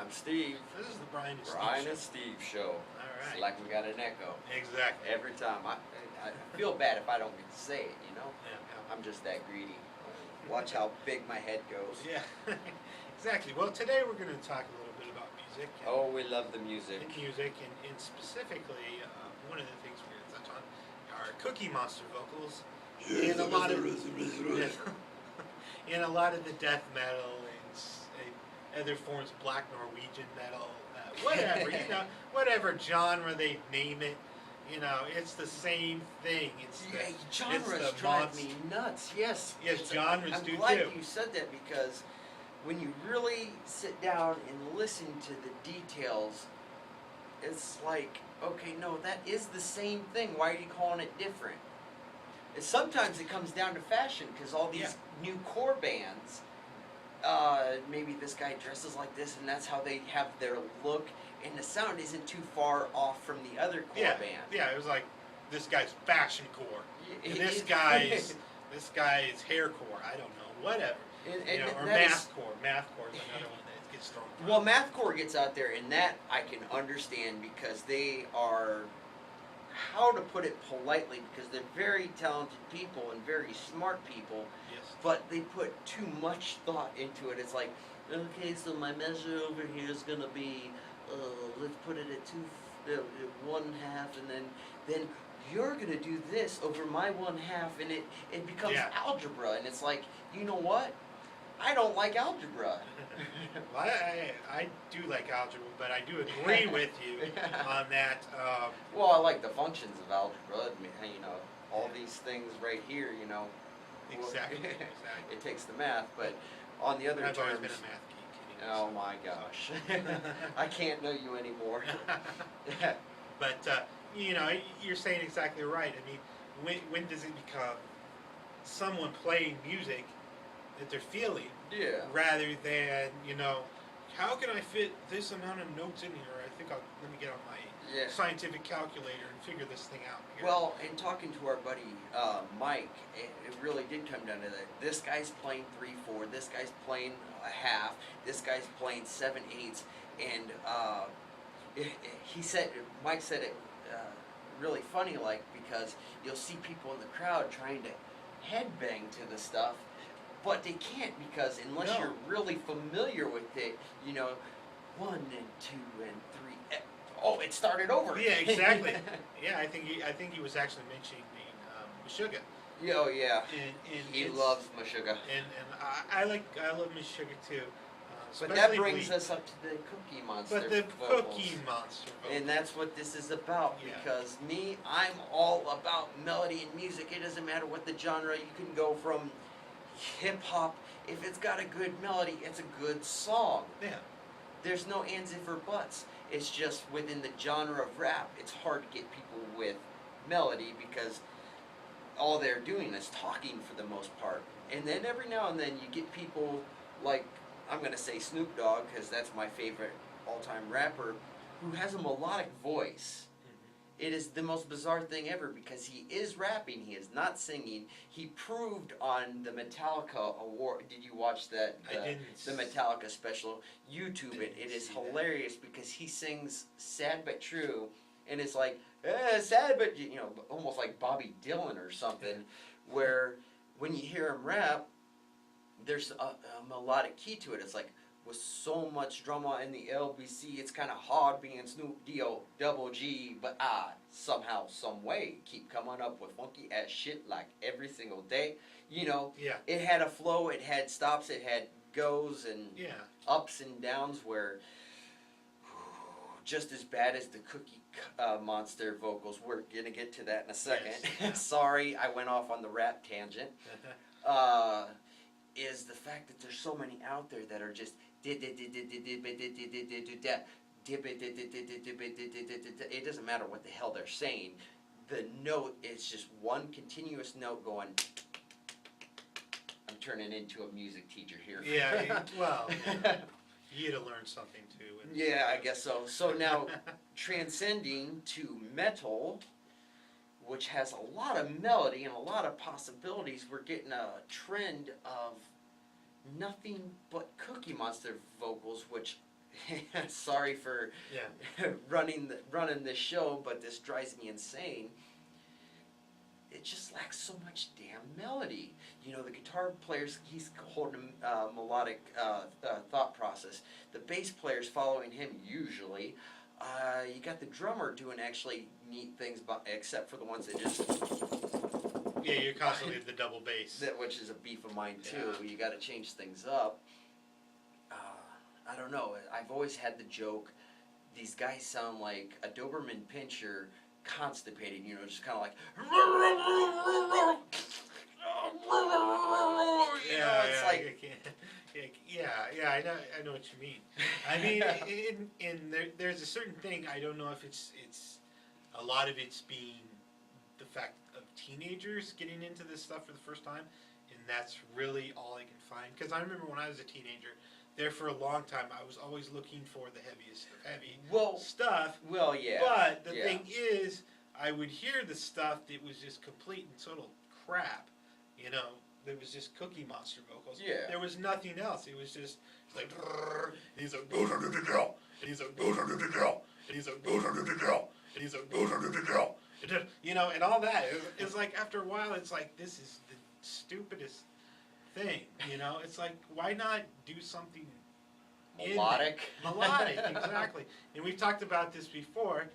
I'm Steve. This is the Brion and Brion Steve and Steve show. Show. All right. It's like we got an echo. Exactly. Every time. I feel bad if I don't get to say it, you know? Yeah. I'm just that greedy. Watch how big my head goes. Yeah. Exactly. Well, today we're going to talk a little bit about music. Oh, we love the music. And specifically, one of the things we're going to touch on are Cookie Monster vocals. And a lot of in a lot of the death metal and other forms of black Norwegian metal, whatever, whatever genre they name it, it's the same thing. Genres drive me nuts. Yes. Yes, genres do too. I'm glad you said that, because when you really sit down and listen to the details, it's like, okay, no, that is the same thing. Why are you calling it different? And sometimes it comes down to fashion, because all these new core bands, maybe this guy dresses like this, and that's how they have their look, and the sound isn't too far off from the other core band. Yeah, it was like, this guy's fashion core, and this guy's haircore. I don't know, whatever. Or mathcore. Mathcore is another one that gets thrown around. Well, mathcore gets out there, and that I can understand, because they are, how to put it politely, because they're very talented people and very smart people. Yes. But they put too much thought into it. It's like, okay, so my measure over here is gonna be, let's put it at 1/2, and then you're gonna do this over my 1/2, and it becomes algebra, and it's like, you know what? I don't like algebra. Well, I do like algebra, but I do agree with you on that. Well, I like the functions of algebra. All these things right here, Exactly. It takes the math, but on the other I've terms, always been a math geek. oh my gosh, I can't know you anymore. But you're saying exactly right. I mean, when does it become someone playing music that they're feeling, rather than how can I fit this amount of notes in here? I think let me get on my scientific calculator and figure this thing out here. Well, in talking to our buddy Mike, it really did come down to that. This guy's playing 3/4. This guy's playing 1/2. This guy's playing 7/8. And Mike said it really funny, like, because you'll see people in the crowd trying to headbang to the stuff, but they can't, because unless you're really familiar with it, 1 and 2 and 3. Oh, it started over. Yeah, exactly. Yeah, I think he was actually mentioning Meshuggah. Oh yeah. And he loves Meshuggah. And I love Meshuggah too. But that brings us up to the Cookie Monster. But the vocals. Cookie Monster vocals. And that's what this is about, because I'm all about melody and music. It doesn't matter what the genre. You can go from hip hop. If it's got a good melody, it's a good song. Yeah. There's no ands, if, or buts. It's just within the genre of rap, it's hard to get people with melody, because all they're doing is talking for the most part. And then every now and then you get people like, I'm going to say Snoop Dogg, because that's my favorite all-time rapper, who has a melodic voice. It is the most bizarre thing ever, because he is rapping, he is not singing. He proved on the Metallica award. Did you watch that? I didn't. The Metallica special. YouTube it. It is hilarious, because he sings Sad But True, and it's like, sad but, almost like Bobby Dylan or something, where when you hear him rap, there's a melodic key to it. It's like, with so much drama in the LBC, it's kind of hard being Snoop D-O double G, but somehow, some way, keep coming up with funky ass shit like every single day. It had a flow, it had stops, it had goes and ups and downs, where just as bad as the Cookie Monster vocals. We're gonna get to that in a second. Yes. Sorry, I went off on the rap tangent. Is the fact that there's so many out there that are just it doesn't matter what the hell they're saying. The note is just one continuous note going. I'm turning into a music teacher here. Yeah, well, you had to learn something too. Yeah, I guess so. So now, transcending to metal, which has a lot of melody and a lot of possibilities, we're getting a trend of nothing but Cookie Monster vocals, which sorry for running this show, but this drives me insane. It just lacks so much damn melody. You know, the guitar player's, he's holding a melodic thought process. The bass player's following him usually. You got the drummer doing actually neat things, except for the ones that just... Yeah, you're constantly the double bass. Which is a beef of mine too. You got to change things up. I don't know. I've always had the joke, these guys sound like a Doberman Pinscher constipated, you know, just kind of like... I know what you mean. I mean, there's a certain thing, I don't know if it's a lot of it's being the fact of teenagers getting into this stuff for the first time, and that's really all I can find. Because I remember when I was a teenager, there for a long time, I was always looking for the heaviest of heavy stuff. Well, yeah. But the thing is, I would hear the stuff that was just complete and total crap, you know. There was just Cookie Monster vocals. Yeah. There was nothing else. It was just like, he's a girl, and he's a girl, and he's a girl, and he's a girl, you know, and all that. It's like after a while, it's like, this is the stupidest thing, you know. It's like, why not do something melodic? Melodic, exactly. And we've talked about this before.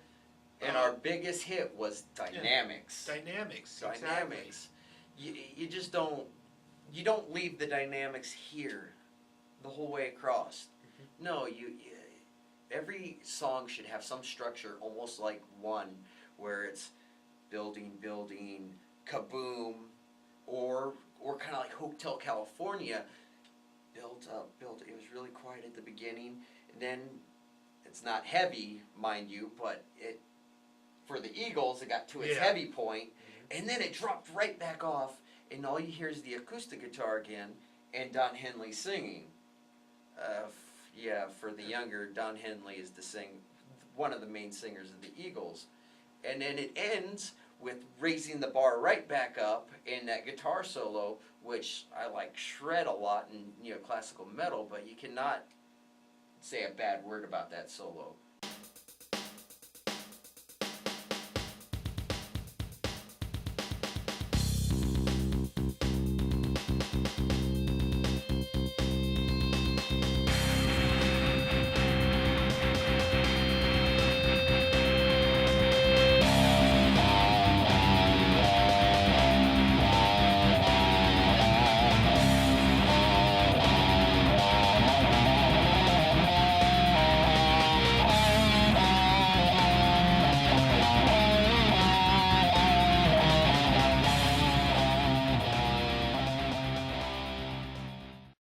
And our biggest hit was Dynamics. Dynamics. Dynamics. You just don't. You don't leave the dynamics here, the whole way across. Mm-hmm. No, every song should have some structure, almost like one, where it's building, kaboom, or kind of like Hotel California, built up. It was really quiet at the beginning, and then it's not heavy, mind you, but for the Eagles, it got to its heavy point, and then it dropped right back off, and all you hear is the acoustic guitar again, and Don Henley singing. For the younger, Don Henley is one of the main singers of the Eagles. And then it ends with raising the bar right back up in that guitar solo, which I like shred a lot in classical metal, but you cannot say a bad word about that solo.